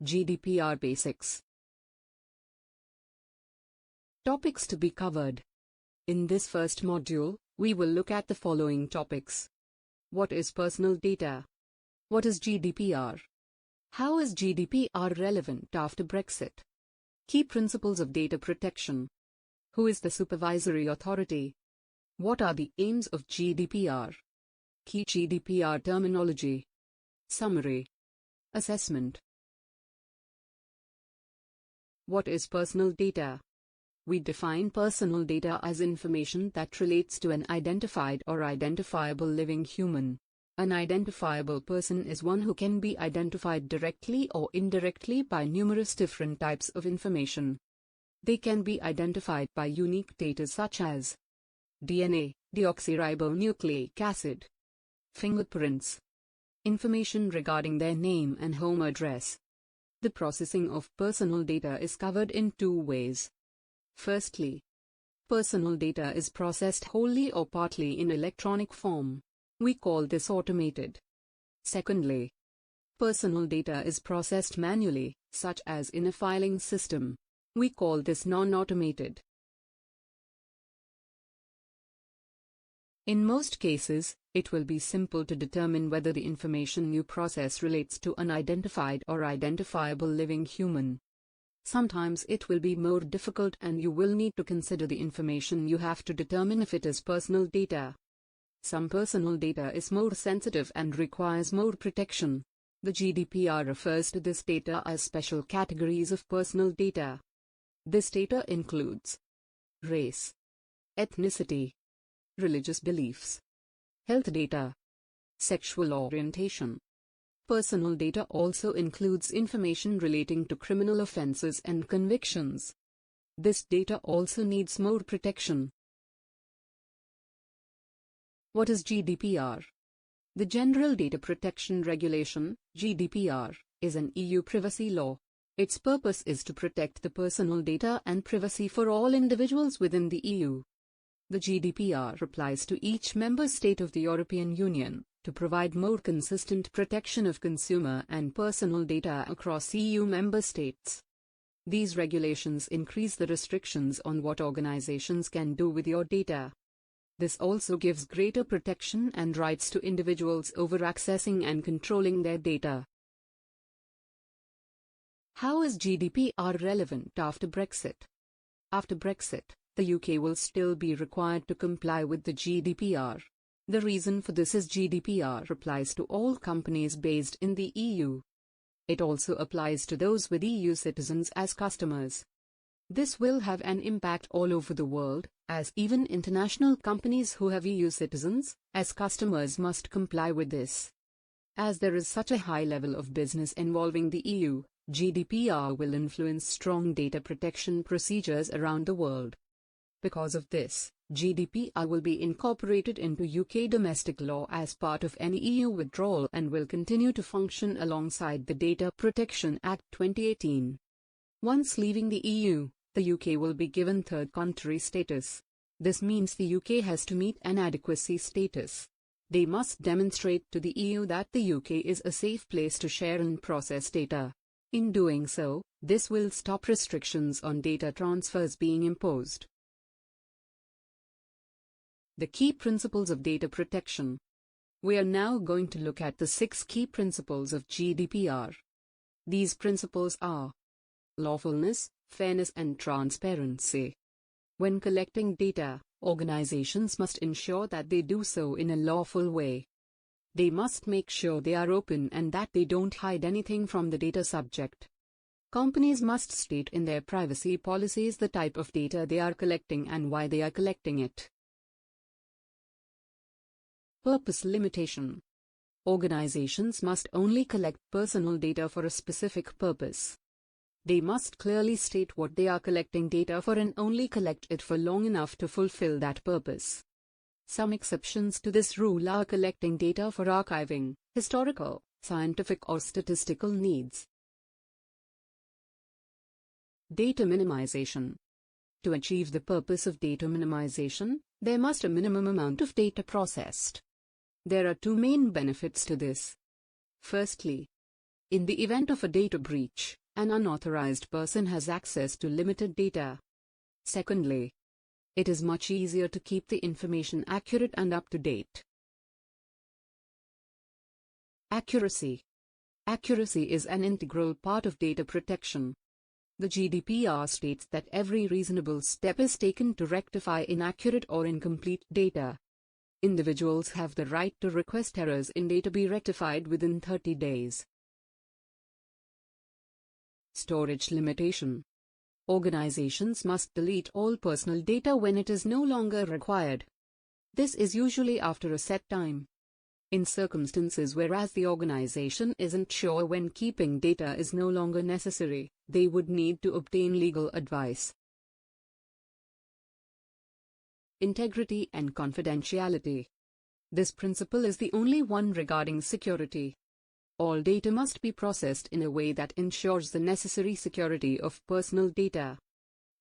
GDPR Basics. Topics to be covered. In this first module, we will look at the following topics. What is personal data? What is GDPR? How is GDPR relevant after Brexit? Key principles of data protection. Who is the supervisory authority? What are the aims of GDPR? Key GDPR terminology. Summary. Assessment. What is personal data? We define personal data as information that relates to an identified or identifiable living human. An identifiable person is one who can be identified directly or indirectly by numerous different types of information. They can be identified by unique data such as DNA, deoxyribonucleic acid, fingerprints, information regarding their name and home address. The processing of personal data is covered in two ways. Firstly, personal data is processed wholly or partly in electronic form. We call this automated. Secondly, personal data is processed manually, such as in a filing system. We call this non-automated. In most cases, it will be simple to determine whether the information you process relates to an identified or identifiable living human. Sometimes it will be more difficult and you will need to consider the information you have to determine if it is personal data. Some personal data is more sensitive and requires more protection. The GDPR refers to this data as special categories of personal data. This data includes race, ethnicity, religious beliefs, health data, sexual orientation. Personal data also includes information relating to criminal offenses and convictions. This data also needs more protection. What is GDPR? The General Data Protection Regulation, GDPR, is an EU privacy law. Its purpose is to protect the personal data and privacy for all individuals within the EU. The GDPR applies to each member state of the European Union to provide more consistent protection of consumer and personal data across EU member states. These regulations increase the restrictions on what organizations can do with your data. This also gives greater protection and rights to individuals over accessing and controlling their data. How is GDPR relevant after Brexit? After Brexit, the UK will still be required to comply with the GDPR. The reason for this is GDPR applies to all companies based in the EU. It also applies to those with EU citizens as customers. This will have an impact all over the world, as even international companies who have EU citizens as customers must comply with this. As there is such a high level of business involving the EU, GDPR will influence strong data protection procedures around the world. Because of this, GDPR will be incorporated into UK domestic law as part of any EU withdrawal and will continue to function alongside the Data Protection Act 2018. Once leaving the EU, the UK will be given third country status. This means the UK has to meet an adequacy status. They must demonstrate to the EU that the UK is a safe place to share and process data. In doing so, this will stop restrictions on data transfers being imposed. The key principles of data protection. We are now going to look at the 6 key principles of GDPR. These principles are lawfulness, fairness and transparency. When collecting data, organizations must ensure that they do so in a lawful way. They must make sure they are open and that they don't hide anything from the data subject. Companies must state in their privacy policies the type of data they are collecting and why they are collecting it. Purpose limitation. Organizations must only collect personal data for a specific purpose. They must clearly state what they are collecting data for and only collect it for long enough to fulfill that purpose. Some exceptions to this rule are collecting data for archiving, historical, scientific or statistical needs. Data minimization. To achieve the purpose of data minimization, there must a minimum amount of data processed. There are two main benefits to this. Firstly, In the event of a data breach, an unauthorized person has access to limited data. Secondly, it is much easier to keep the information accurate and up to date. Accuracy. Accuracy is an integral part of data protection. The GDPR states that every reasonable step is taken to rectify inaccurate or incomplete data. Individuals have the right to request errors in data be rectified within 30 days. Storage limitation. Organizations must delete all personal data when it is no longer required. This is usually after a set time. In circumstances whereas the organization isn't sure when keeping data is no longer necessary, they would need to obtain legal advice. Integrity and confidentiality. This principle is the only one regarding security. All data must be processed in a way that ensures the necessary security of personal data.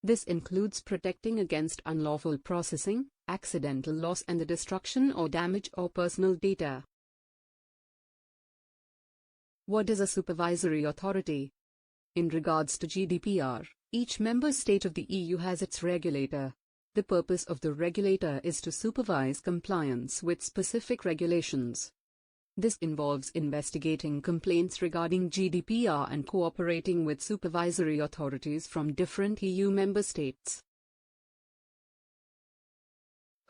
This includes protecting against unlawful processing, accidental loss and the destruction or damage of personal data. What is a supervisory authority? In regards to GDPR, each member state of the EU has its regulator. The purpose of the regulator is to supervise compliance with specific regulations. This involves investigating complaints regarding GDPR and cooperating with supervisory authorities from different EU member states.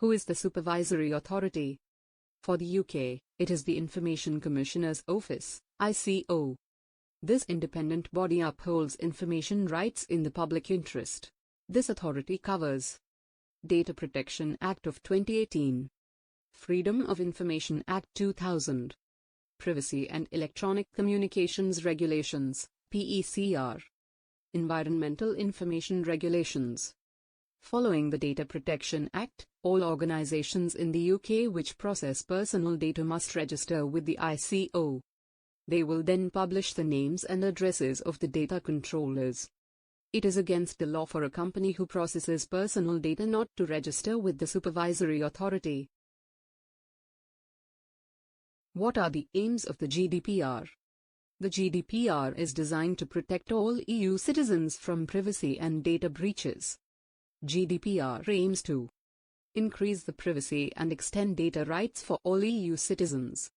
Who is the supervisory authority? For the UK, it is the Information Commissioner's Office, ICO. This independent body upholds information rights in the public interest. This authority covers Data Protection Act of 2018, Freedom of Information Act 2000, Privacy and Electronic Communications Regulations, PECR, Environmental Information Regulations. Following the Data Protection Act, all organizations in the UK which process personal data must register with the ICO. They will then publish the names and addresses of the data controllers. It is against the law for a company who processes personal data not to register with the supervisory authority. What are the aims of the GDPR? The GDPR is designed to protect all EU citizens from privacy and data breaches. GDPR aims to increase the privacy and extend data rights for all EU citizens.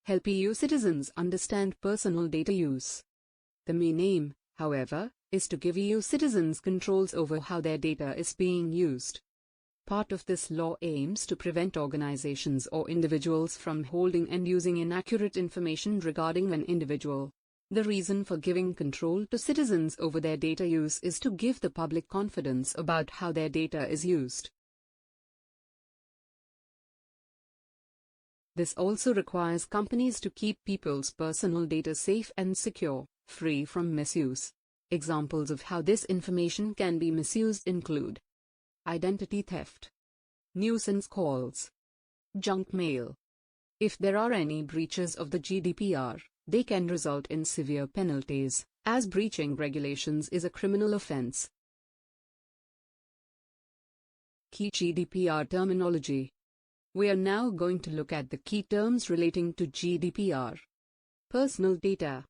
Help EU citizens understand personal data use. The main aim, however, is to give EU citizens controls over how their data is being used. Part of this law aims to prevent organizations or individuals from holding and using inaccurate information regarding an individual. The reason for giving control to citizens over their data use is to give the public confidence about how their data is used. This also requires companies to keep people's personal data safe and secure, free from misuse. Examples of how this information can be misused include identity theft, nuisance calls, junk mail. If there are any breaches of the GDPR, they can result in severe penalties, as breaching regulations is a criminal offense. Key GDPR terminology. We are now going to look at the key terms relating to GDPR. Personal data.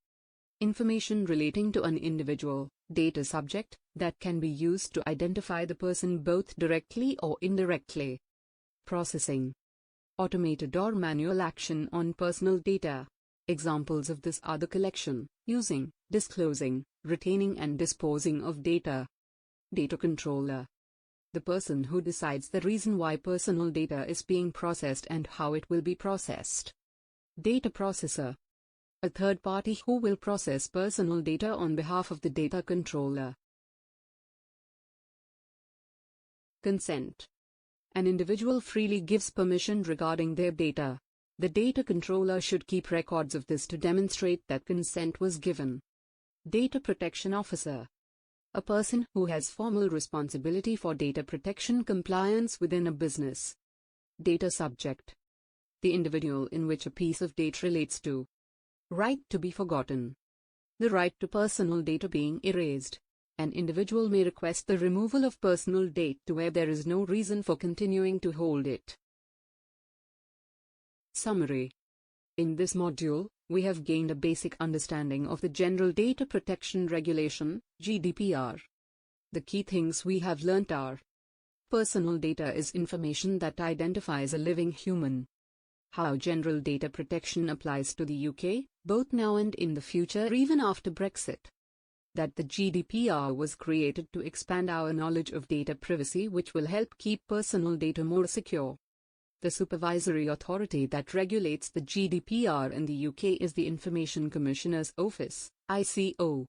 Information relating to an individual, data subject, that can be used to identify the person both directly or indirectly. Processing. Automated or manual action on personal data. Examples of this are the collection, using, disclosing, retaining and disposing of data. Data controller. The person who decides the reason why personal data is being processed and how it will be processed. Data processor. A third party who will process personal data on behalf of the data controller. Consent. An individual freely gives permission regarding their data. The data controller should keep records of this to demonstrate that consent was given. Data protection officer. A person who has formal responsibility for data protection compliance within a business. Data subject. The individual in which a piece of data relates to. Right to be forgotten. The right to personal data being erased. An individual may request the removal of personal data where there is no reason for continuing to hold it. Summary. In this module, we have gained a basic understanding of the General Data Protection Regulation, GDPR. The key things we have learnt are: personal data is information that identifies a living human. How general data protection applies to the UK, both now and in the future, even after Brexit. That the GDPR was created to expand our knowledge of data privacy, which will help keep personal data more secure. The supervisory authority that regulates the GDPR in the UK is the Information Commissioner's Office, ICO.